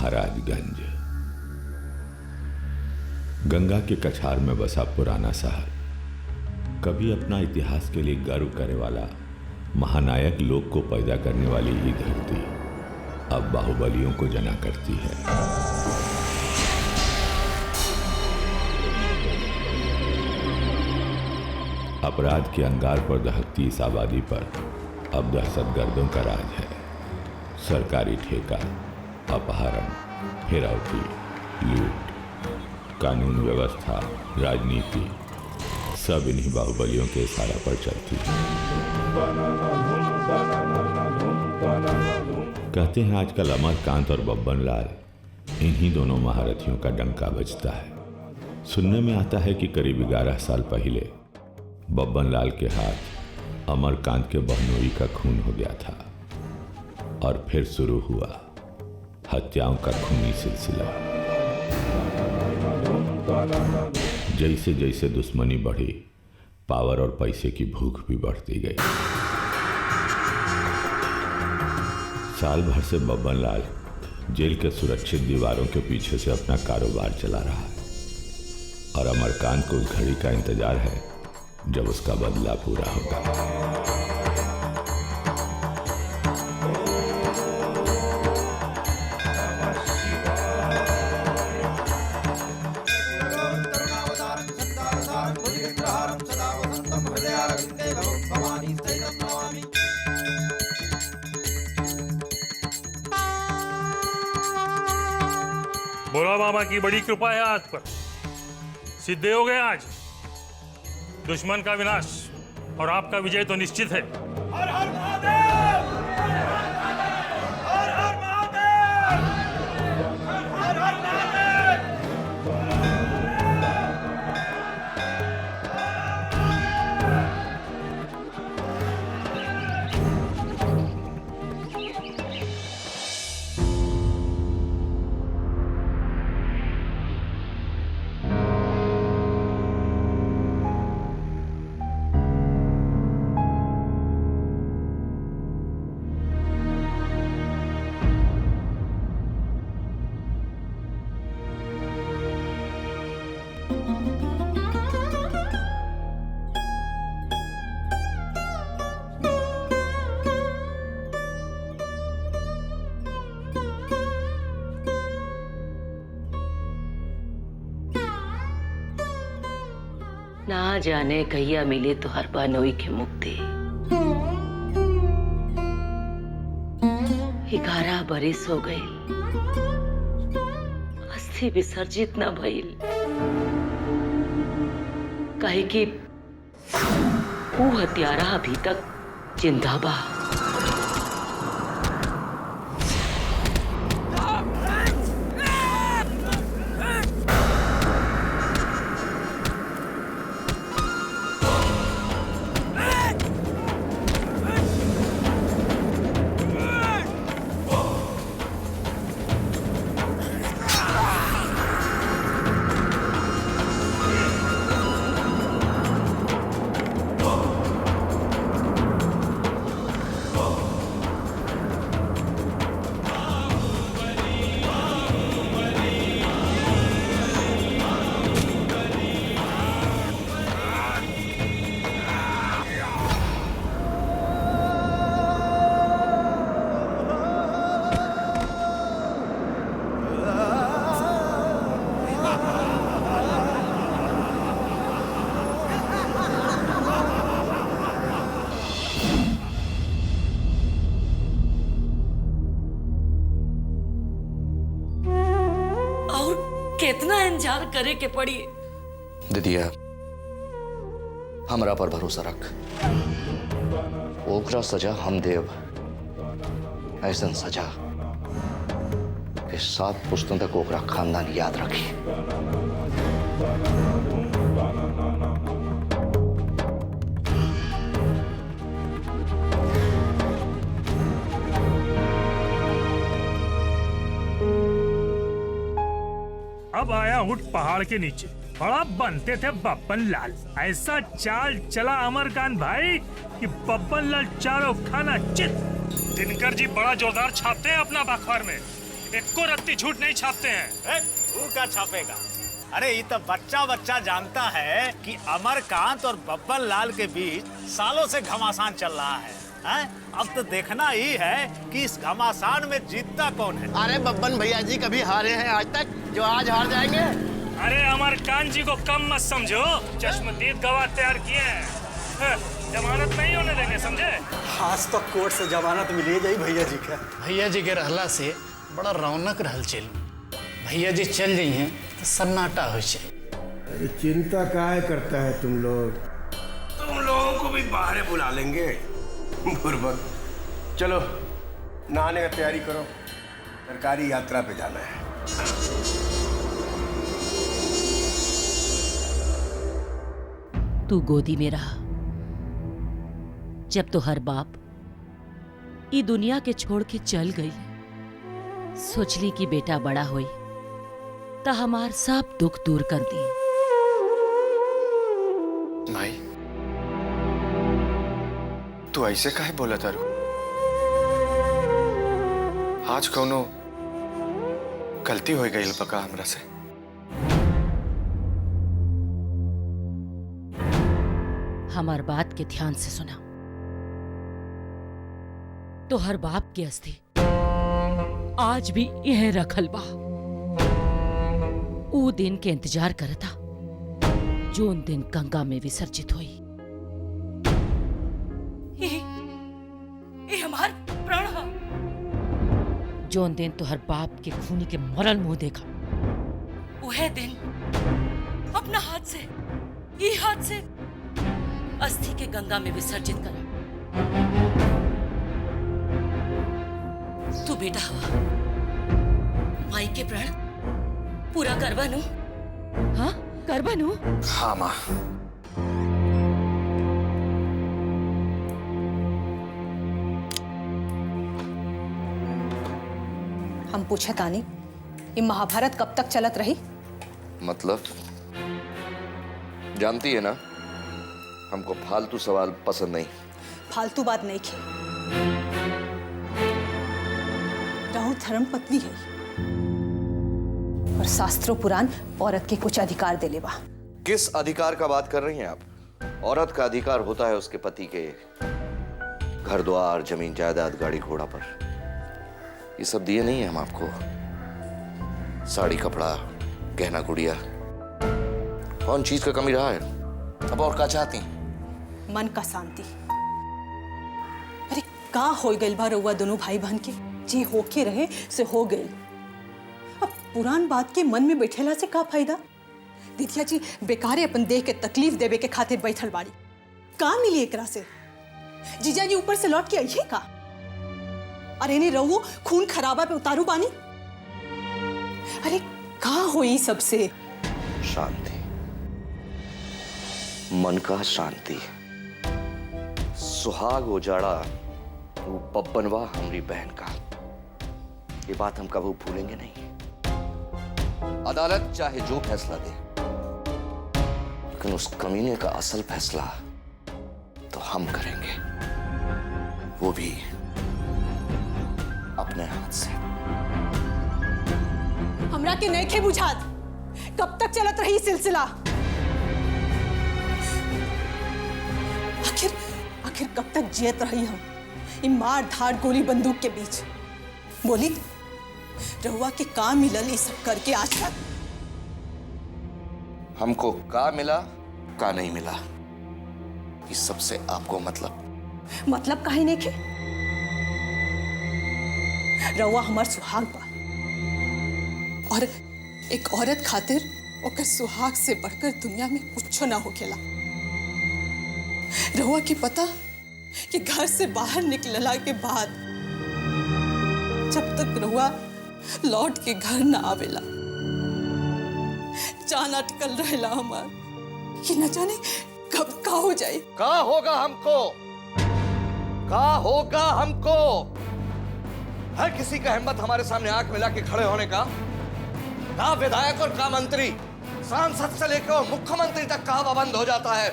महाराजगंज। गंगा के कछार में बसा पुराना शहर, कभी अपना इतिहास के लिए गर्व करने वाला महानायक लोग को पैदा करने वाली ये धरती अब बाहुबलियों को जना करती है। अपराध के अंगार पर दहकती इस आबादी पर अब दहशतगर्दों का राज है। सरकारी ठेका, अपहरण, फिरौती, लूट, कानून व्यवस्था, राजनीति सब इन्हीं बाहुबलियों के इशारा पर चलती है। कहते हैं आजकल अमरकांत और बब्बन लाल इन्हीं दोनों महारथियों का डंका बजता है। सुनने में आता है कि करीब 11 साल पहले बब्बन लाल के हाथ अमरकांत के बहनोई का खून हो गया था और फिर शुरू हुआ हत्याओं का खूनी सिलसिला। जैसे जैसे दुश्मनी बढ़ी, पावर और पैसे की भूख भी बढ़ती गई। साल भर से बब्बन लाल जेल के सुरक्षित दीवारों के पीछे से अपना कारोबार चला रहा है और अमरकांत को उस घड़ी का इंतजार है जब उसका बदला पूरा होगा। भोला बाबा की बड़ी कृपा है आज पर, सिद्धे हो गए आज। दुश्मन का विनाश और आपका विजय तो निश्चित है। हर हर महादेव! हर हर महादेव! हर हर महादेव! ना जाने कहिया मिले तो हर बानोई की मुक्ति। 11 बरिस हो गई, अस्थि विसर्जित न भइल। काहे कि वो हत्यारा अभी तक जिंदा बा। कितना इंतजार करे के पड़ी। दीदिया, हमरा पर भरोसा रख। ओकरा सजा हम देव, ऐसा सजा कि 7 पुश्तों तक ओकरा खानदान याद रखी। अब आया उठ पहाड़ के नीचे, बड़ा बनते थे बब्बन लाल। ऐसा चाल चला अमरकांत भाई कि बब्बन लाल चारों खाना चित। दिनकर जी बड़ा जोरदार छापते हैं अपना अखबार में। एको रत्ती झूठ नहीं छापते हैं। तू क्या छापेगा? अरे ये तो बच्चा बच्चा जानता है कि अमरकांत और बब्बन लाल के बीच सालों से घमासान चल रहा है, हैं? अब तो देखना ही है कि इस घमासान में जीतता कौन है। अरे बब्बन भैया जी कभी हारे हैं आज तक जो आज हार जाएंगे? अरे अमरकांत जी को कम मत समझो, चश्मदीद गवाह तैयार किए हैं, जमानत नहीं होने देंगे, समझे? आज तो कोर्ट से जमानत मिली जाई भैया जी का। भैया जी के रहला से बड़ा रौनक रहल चल। भैया जी चल जाई हैं तो सन्नाटा हो जाए। चिंता काहे करता है तुम लोग? तुम लोगों को भी बाहर बुला लेंगे। बुर्बक, चलो नहाने का तैयारी करो, सरकारी यात्रा पे जाना है। तू गोदी में रहा। जब तो हर बाप ई दुनिया के छोड़ के चल गई, सोचली कि बेटा बड़ा होई ता हमार सब दुख दूर कर दी। माई, तू ऐसे काहे बोला तारू? आज कौनो गलती हो गई बका हमरा से? हमार बात के ध्यान से सुना। तो हर बाप की अस्थि आज भी यह रखल बा। ऊ दिन के इंतजार करता जोन दिन गंगा में विसर्जित हुई। ये हमार प्राण हा। जोन दिन तो हर बाप के खूनी के मरल मुंह देखा। वह दिन अपना हाथ से, ये हाथ से अस्थि के गंगा में विसर्जित करा। तू बेटा हवा, माई के प्रण पूरा करवा नु। हाँ करवा नु। हाँ माँ। हम पूछे तानी, ये महाभारत कब तक चलत रही? मतलब जानती है ना, हमको फालतू सवाल पसंद नहीं। फालतू बात नहीं की। राहु धर्म पत्नी है और शास्त्रों पुराण औरत के कुछ अधिकार दे लेवा। किस अधिकार का बात कर रही हैं आप? औरत का अधिकार होता है उसके पति के घर द्वार, जमीन जायदाद, गाड़ी घोड़ा पर। ये सब दिए नहीं है हम आपको? साड़ी, कपड़ा, गहना गुड़िया, कौन चीज का कमी रहा है? अब और क्या चाहती? मन का शांति। अरे का हो गइल बा रउआ दोनों भाई बहन के? जी होके रहे से हो गइल। अब पुरान बात के मन में बैठेला से का फायदा? दिदिया जी बेकारे अपन देह के तकलीफ देवे के खातिर बैठल बाड़ी। का मिली एकरा से? जीजा जी ऊपर से लौट के आइए का? अरे नहीं रहो, खून खराबा पे उतारू बानी। अरे का होई सबसे? शांति, मन का शांति। सुहाग उजाड़ा वो बब्बनवा हमारी बहन का। ये बात हम कभी भूलेंगे नहीं। अदालत चाहे जो फैसला दे, लेकिन उस कमीने का असल फैसला तो हम करेंगे, वो भी अपने हाथ से। हमरा के नहीं खे बुझात कब तक चलत रही सिलसिला? आखिर कब तक जियत रही हम इन मार धाड़ गोली बंदूक के बीच? बोली रहुआ के का मिलल ये सब करके आज तक? हमको का मिला का नहीं मिला इस सबसे आपको मतलब काहे नहीं खे? रहुआ हमार सुहाग बा और एक औरत खातिर ओकर सुहाग से बढ़कर दुनिया में कुछ ना होखेला। रहुआ के पता कि घर से बाहर निकलला के बाद जब तक रहुआ लौट के घर ना आवेला, जान अटकल रहेला हमार कि न जाने कब का हो जाए। का होगा हमको? का होगा हमको? हर किसी का हिम्मत हमारे सामने आंख मिला के खड़े होने का? ना विधायक और का मंत्री, सांसद से लेकर और मुख्यमंत्री तक का हवा बंद हो जाता है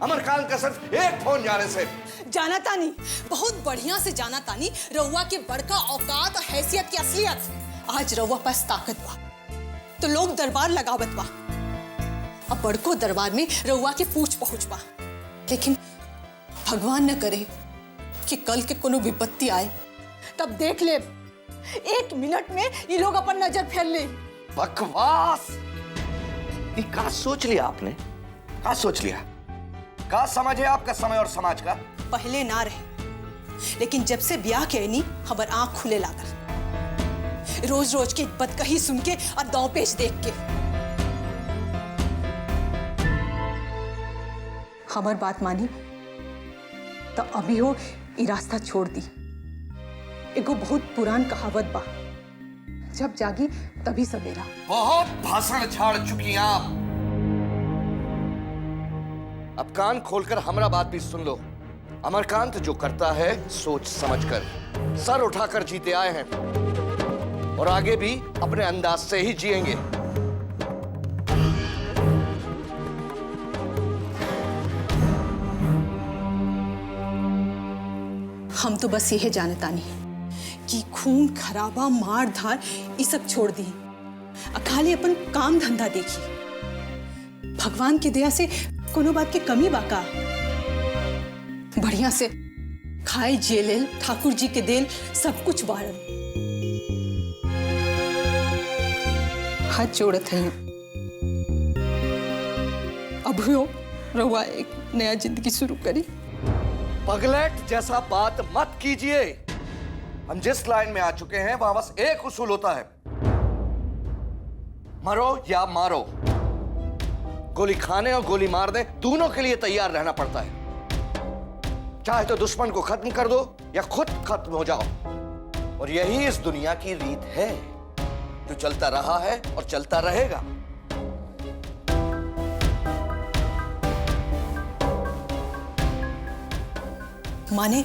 अमरकांत का सिर्फ एक फोन जाने से। जाना तानी, बहुत बढ़िया से जाना तानी रउआ के बड़का औकात और हैसियत की असलियत। आज रउआ पास ताकत बा तो लोग दरबार लगावत बा। अब बड़को दरबार में रउआ के पूछ पहुंच बा, लेकिन भगवान न करे कि कल के कोनो विपत्ति आए, तब देख ले 1 मिनट में ये लोग अपन नजर फेर ले। बकवास! क्या सोच लिया आपने? क्या सोच लिया? क्या समझ है आपका समय और समाज का? पहले ना रहे, लेकिन जब से ब्याह के नहीं हमार आंख खुले लागल। रोज रोज की बदकही सुन के और दांव पेच देख के। हमार बात मानी तो अभी हो ई रास्ता छोड़ दी। एगो बहुत पुरान कहावत बा, जब जागी तभी सवेरा। बहुत भाषण झाड़ चुकी हैं आप। अब कान खोलकर हमारा बात भी सुन लो। अमरकांत जो करता है सोच समझकर, सर उठाकर जीते आए हैं और आगे भी अपने अंदाज से ही जिएंगे। हम तो बस यही जानता नहीं कि खून खराबा मार धार ये सब छोड़ दी, खाली अपन काम धंधा देखी। भगवान की दया से कोनो बात की कमी बाका, बढ़िया से खाए जेलेल ठाकुर जी के देल सब कुछ बारन। हाथ जोड़त है अब हो रउआ एक नया जिंदगी शुरू करी। पगलेट जैसा बात मत कीजिए। हम जिस लाइन में आ चुके हैं वहां बस एक उसूल होता है, मरो या मारो। गोली खाने और गोली मारने दोनों के लिए तैयार रहना पड़ता है। चाहे तो दुश्मन को खत्म कर दो या खुद खत्म हो जाओ। और यही इस दुनिया की रीत है, जो चलता रहा है और चलता रहेगा। माने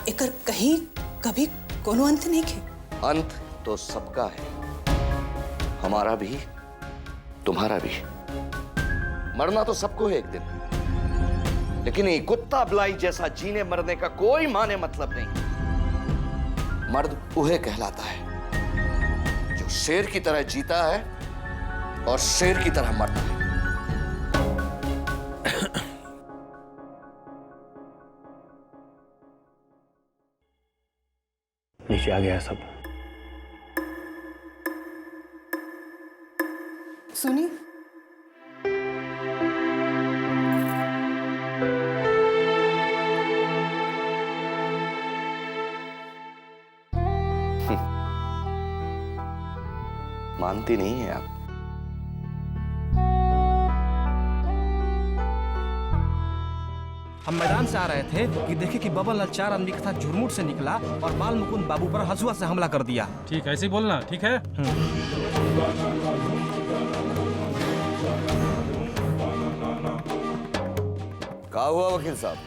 एकर कहीं कभी कोनो अंत नहीं खे? अंत तो सबका है, हमारा भी तुम्हारा भी। मरना तो सबको है एक दिन, लेकिन ये कुत्ता बिलाई जैसा जीने मरने का कोई माने मतलब नहीं। मर्द उहे कहलाता है जो शेर की तरह जीता है और शेर की तरह मरता है। नीचे आ गया सब। सुनी मानती नहीं है आप। हम मैदान से आ रहे थे कि देखे कि बबन लाल 4 आदमी के साथ झुरमुट से निकला और बाल मुकुंद बाबू पर हंसुआ से हमला कर दिया। ठीक, ऐसे ही बोलना, ठीक है? क्या हुआ वकील साहब,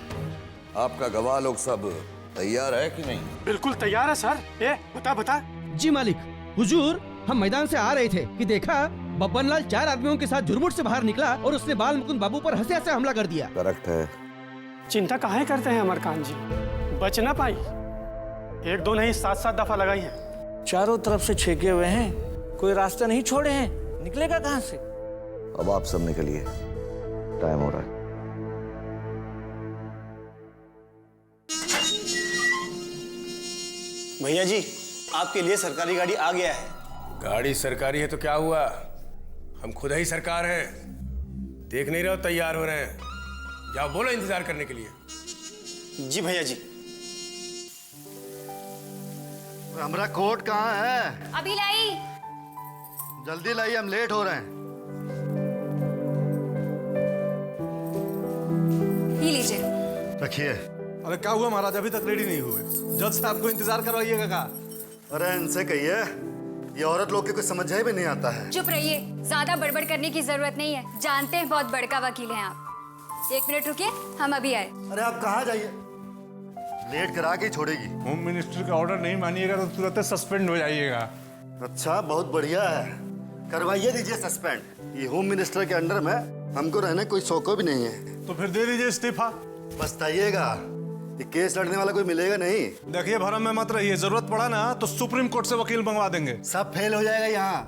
आपका गवाह लोग सब तैयार है कि नहीं? बिल्कुल तैयार है सर। ये बता। जी मालिक, हुजूर हम मैदान से आ रहे थे कि देखा बब्बन लाल 4 आदमियों के साथ झुरमुट से बाहर निकला और उसने बाल मुकुंद बाबू पर हंसे से हमला कर दिया। करेक्ट है। चिंता काहे करते हैं अमरकांत जी, बच ना पाई। 1-2 नहीं 7-7 दफा लगाई है। चारों तरफ से छेके हुए हैं, कोई रास्ता नहीं छोड़े हैं, निकलेगा कहां से? अब आप सब निकलिए, टाइम हो रहा है। भैया जी, आपके लिए सरकारी गाड़ी आ गया है। गाड़ी सरकारी है तो क्या हुआ, हम खुद ही सरकार हैं। देख नहीं रहे हो तैयार हो रहे हैं, जाओ बोलो इंतजार करने के लिए। जी भैया जी। हमारा कोट कहाँ है? अभी लाई। जल्दी लाई, हम लेट हो रहे हैं। ये लीजिए। रखिए। अरे क्या हुआ महाराज, अभी तक रेडी नहीं हुए? जज साहब को इंतजार करवाइएगा का? अरे इनसे कहिए, ये औरत लोग के कुछ समझ भी नहीं आता है। चुप रहिए, ज्यादा बड़बड़ करने की जरूरत नहीं है। जानते हैं बहुत बड़का वकील हैं आप। 1 मिनट रुकिए, हम अभी आए। अरे आप कहाँ जाइए, लेट करा के छोड़ेगी। होम मिनिस्टर का ऑर्डर नहीं मानिएगा तो तुरंत सस्पेंड हो जाइएगा। अच्छा, बहुत बढ़िया है, करवाइए दीजिए सस्पेंड। ये होम मिनिस्टर के अंडर में हमको रहने कोई शौक भी नहीं है। तो फिर दे दीजिए इस्तीफा। पछताइएगा, ये केस लड़ने वाला कोई मिलेगा नहीं। देखिए भरम में मत रहिए, जरूरत पड़ा ना तो सुप्रीम कोर्ट से वकील मंगवा देंगे। सब फेल हो जाएगा यहाँ।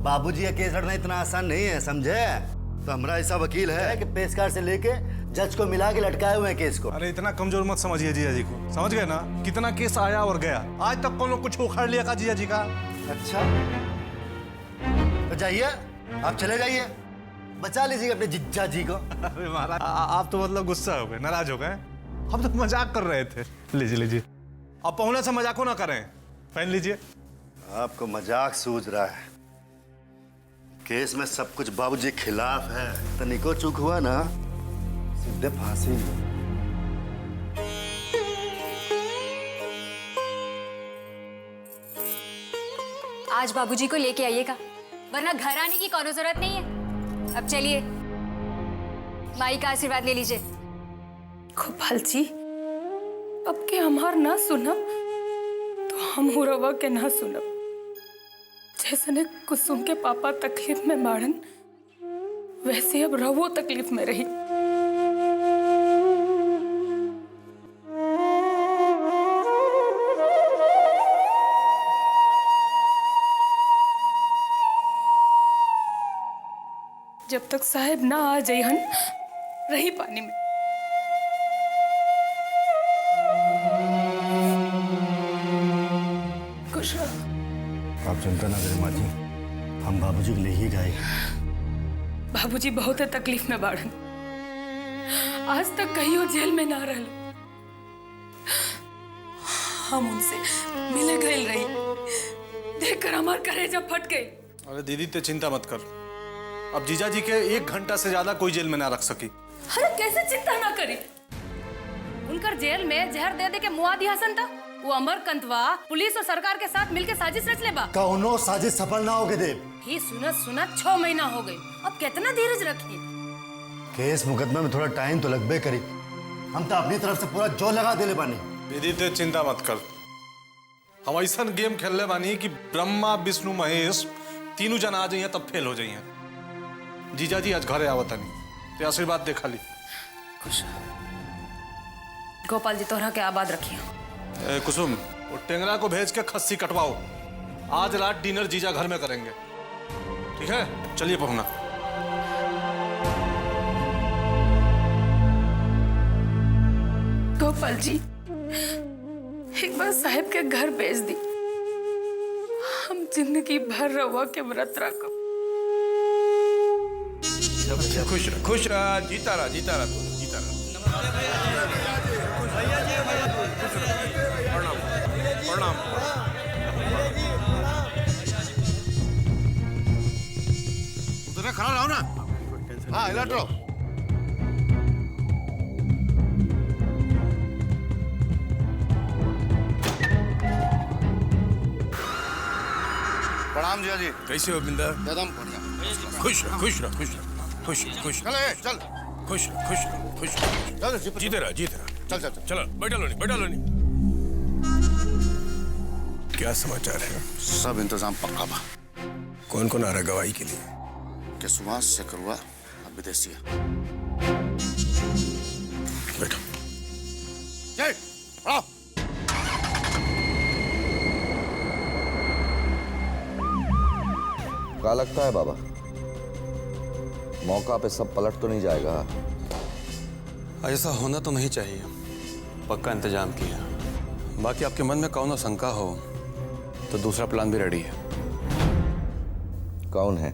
बाबूजी का केस लड़ना इतना आसान नहीं है, समझे? तो हमारा ऐसा वकील है कि पेशकार से लेके जज को मिला के लटकाए हुए हैं केस को। अरे इतना कमजोर मत समझिए जीजा जी को, समझ गए ना? कितना केस आया और गया, आज तक कौन कुछ उखाड़ लिया का जीजा जी का? अच्छा तो जाइए, आप चले जाइए, बचा लीजिए अपने जिज्जा जी को। अरे महाराज आप तो मतलब गुस्सा हो गए, नाराज हो गए। हम तो मजाक कर रहे थे। लीजिए लीजिए, अब पहुंचने से मजाक ना करें, पहन लीजिए। आपको मजाक सूझ रहा है, केस में सब कुछ बाबूजी के खिलाफ है। तनिको चूक हुआ ना सीधे फांसी। आज बाबूजी को लेके आइएगा, वरना घर आने की कोनो जरूरत नहीं है। अब चलिए, माई का आशीर्वाद ले लीजिए। गोपाल जी, अब के हमार ना सुनब तो हम हुरवा के ना सुनब। जैसे ने कुसुम के पापा तकलीफ में बाड़न, वैसे अब रवो तकलीफ में रही। जब तक साहब ना आ जाइहन रही पानी में। खुश रहो। आप चिंता ना करें माँ जी, हम बाबूजी को ले ही गए। बाबूजी बहुत तकलीफ में बाड़न, आज तक कहियो जेल में ना रहल। हम उनसे मिले गए रही, देखकर हमार कलेजा फट गई। अरे दीदी ते चिंता मत कर, अब जीजा जी के 1 घंटा से ज्यादा कोई जेल में ना रख सकी। अरे कैसे चिंता ना करी, उनकर जेल में जहर दे दे के मुआ दिया हसन था। वो अमरकंतवा पुलिस और सरकार के साथ मिलके साजिश रच ले बा। कौनो साजिश सफल ना होगे देव। ही सुनत सुनत 6 महीना हो गई, अब कितना धीरज रखी। केस मुकदमे में थोड़ा टाइम तो लगबे करी, हम तो अपनी तरफ से पूरा जोर लगा देले बानी। दीदी ते चिंता मत कर, हम ऐसा गेम खेलने बानी कि ब्रह्मा विष्णु महेश तीनों जना आ जाइए तब फेल हो जाइए। जीजा जी आज घरे आवत नहीं, ते आशीर्वाद दे खाली। खुश गोपाल जी तोहरा के आबाद रखिए। कुसुम, वो टेंगरा को भेज के खस्सी कटवाओ, आज रात डिनर जीजा घर में करेंगे, ठीक है? चलिए पहुंचना। गोपाल जी, एक बार साहब के घर भेज दी, हम जिंदगी भर रवा के व्रत रखो। खुश रहा, जीता रहा, जीता रहा, तू जीता रहा। प्रणाम। उधर खड़ा रहो ना। हाँ इलाट रहो। प्रणाम जीजा जी। कैसे हो बिंदा? एकदम बढ़िया। खुश रह, खुश रह, खुश रह, खुश खुश चल चल खुश खुश खुश चल जीते रहा, जीते रहा। चल चल चलो बैठा लो नहीं, बैठा लो नहीं। क्या समाचार है? सब इंतजाम पक्का बा। कौन कौन आ रहा है गवाही के लिए? के सुहास से करुआ अब विदेशी है। बैठो। जय आओ। क्या लगता है बाबा, मौका पे सब पलट तो नहीं जाएगा? ऐसा होना तो नहीं चाहिए, पक्का इंतजाम किया। बाकी आपके मन में कौन शंका हो तो दूसरा प्लान भी रेडी है। कौन है?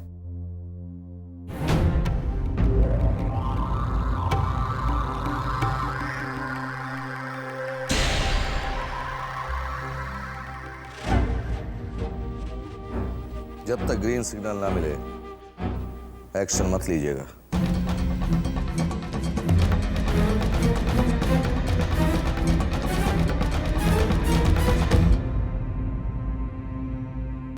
जब तक ग्रीन सिग्नल ना मिले एक्शन मत लीजिएगा।